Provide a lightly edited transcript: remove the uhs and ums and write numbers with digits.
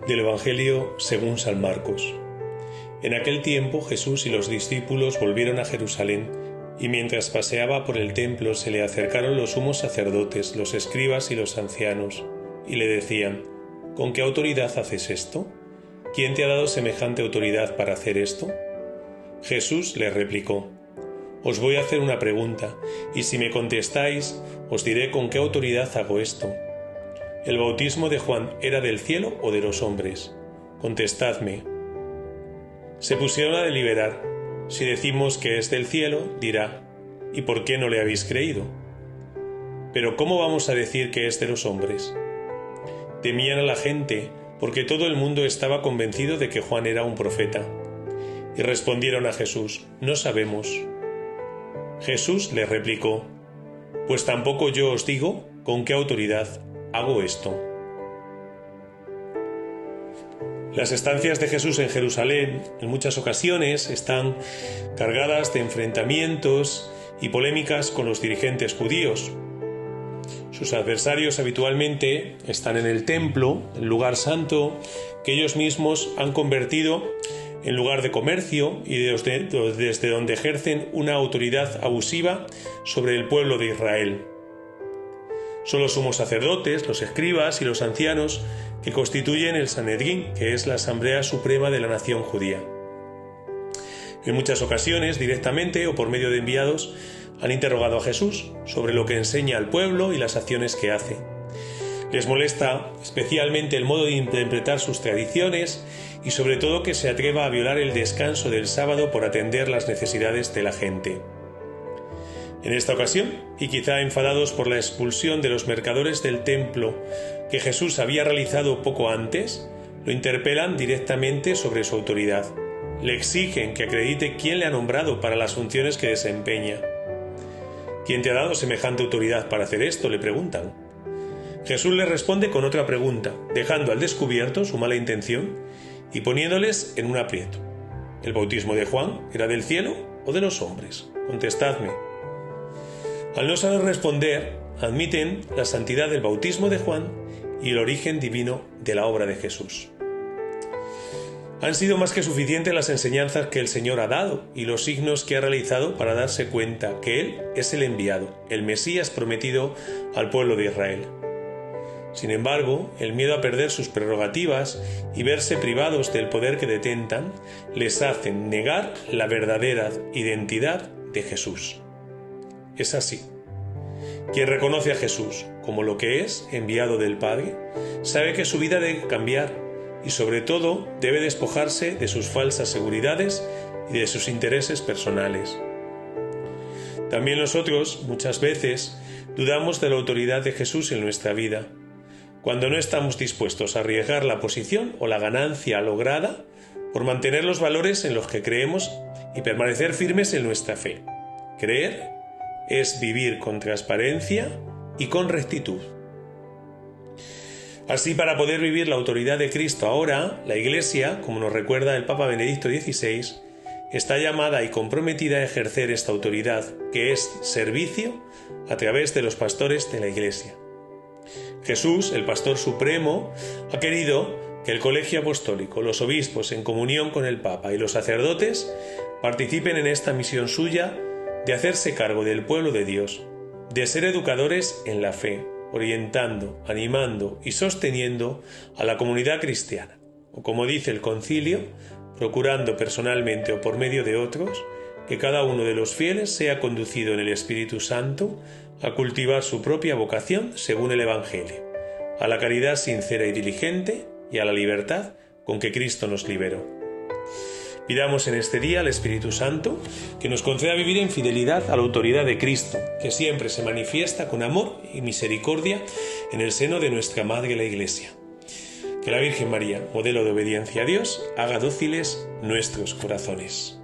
Del Evangelio según San Marcos. En aquel tiempo Jesús y los discípulos volvieron a Jerusalén, y mientras paseaba por el templo se le acercaron los sumos sacerdotes, los escribas y los ancianos, y le decían: ¿Con qué autoridad haces esto? ¿Quién te ha dado semejante autoridad para hacer esto? Jesús les replicó: Os voy a hacer una pregunta, y si me contestáis, os diré con qué autoridad hago esto. ¿El bautismo de Juan era del cielo o de los hombres? Contestadme. Se pusieron a deliberar. Si decimos que es del cielo, dirá: ¿y por qué no le habéis creído? Pero ¿cómo vamos a decir que es de los hombres? Temían a la gente, porque todo el mundo estaba convencido de que Juan era un profeta. Y respondieron a Jesús: No sabemos. Jesús les replicó: Pues tampoco yo os digo con qué autoridad hago esto. Las estancias de Jesús en Jerusalén en muchas ocasiones están cargadas de enfrentamientos y polémicas con los dirigentes judíos. Sus adversarios habitualmente están en el templo, el lugar santo, que ellos mismos han convertido en lugar de comercio y desde donde ejercen una autoridad abusiva sobre el pueblo de Israel. Son los sumos sacerdotes, los escribas y los ancianos que constituyen el Sanedrín, que es la Asamblea Suprema de la nación judía. En muchas ocasiones, directamente o por medio de enviados, han interrogado a Jesús sobre lo que enseña al pueblo y las acciones que hace. Les molesta especialmente el modo de interpretar sus tradiciones y sobre todo que se atreva a violar el descanso del sábado por atender las necesidades de la gente. En esta ocasión, y quizá enfadados por la expulsión de los mercadores del templo que Jesús había realizado poco antes, lo interpelan directamente sobre su autoridad. Le exigen que acredite quién le ha nombrado para las funciones que desempeña. ¿Quién te ha dado semejante autoridad para hacer esto?, le preguntan. Jesús les responde con otra pregunta, dejando al descubierto su mala intención y poniéndoles en un aprieto. ¿El bautismo de Juan era del cielo o de los hombres? Contestadme. Al no saber responder, admiten la santidad del bautismo de Juan y el origen divino de la obra de Jesús. Han sido más que suficientes las enseñanzas que el Señor ha dado y los signos que ha realizado para darse cuenta que Él es el enviado, el Mesías prometido al pueblo de Israel. Sin embargo, el miedo a perder sus prerrogativas y verse privados del poder que detentan les hacen negar la verdadera identidad de Jesús. Es así. Quien reconoce a Jesús como lo que es, enviado del Padre, sabe que su vida debe cambiar y sobre todo debe despojarse de sus falsas seguridades y de sus intereses personales. También nosotros, muchas veces, dudamos de la autoridad de Jesús en nuestra vida, cuando no estamos dispuestos a arriesgar la posición o la ganancia lograda por mantener los valores en los que creemos y permanecer firmes en nuestra fe. Creer es vivir con transparencia y con rectitud. Así, para poder vivir la autoridad de Cristo ahora, la Iglesia, como nos recuerda el Papa Benedicto XVI, está llamada y comprometida a ejercer esta autoridad, que es servicio, a través de los pastores de la Iglesia. Jesús, el Pastor Supremo, ha querido que el Colegio Apostólico, los obispos, en comunión con el Papa y los sacerdotes, participen en esta misión suya de hacerse cargo del pueblo de Dios, de ser educadores en la fe, orientando, animando y sosteniendo a la comunidad cristiana, o como dice el concilio, procurando personalmente o por medio de otros, que cada uno de los fieles sea conducido en el Espíritu Santo a cultivar su propia vocación según el Evangelio, a la caridad sincera y diligente y a la libertad con que Cristo nos liberó. Pidamos en este día al Espíritu Santo que nos conceda vivir en fidelidad a la autoridad de Cristo, que siempre se manifiesta con amor y misericordia en el seno de nuestra Madre la Iglesia. Que la Virgen María, modelo de obediencia a Dios, haga dóciles nuestros corazones.